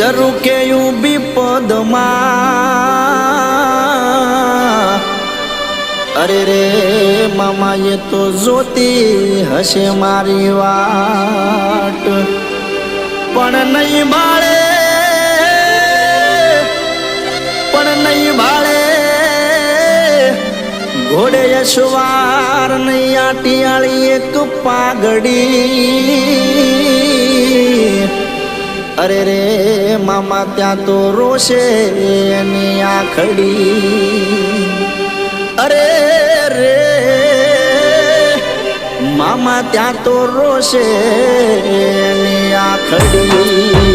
ઝરુકે ઊભી પદમાં અરે રે મામાએ તો જોતી હશે મારી વાટ પણ નહીં બાળે ઘોડે યશવાર નહીં આટિયાળી એક પાઘડી અરે રે મામા ત્યાં તો રોશે એની આખડી અરે રે મામા ત્યાં તો રોશે એની આખડી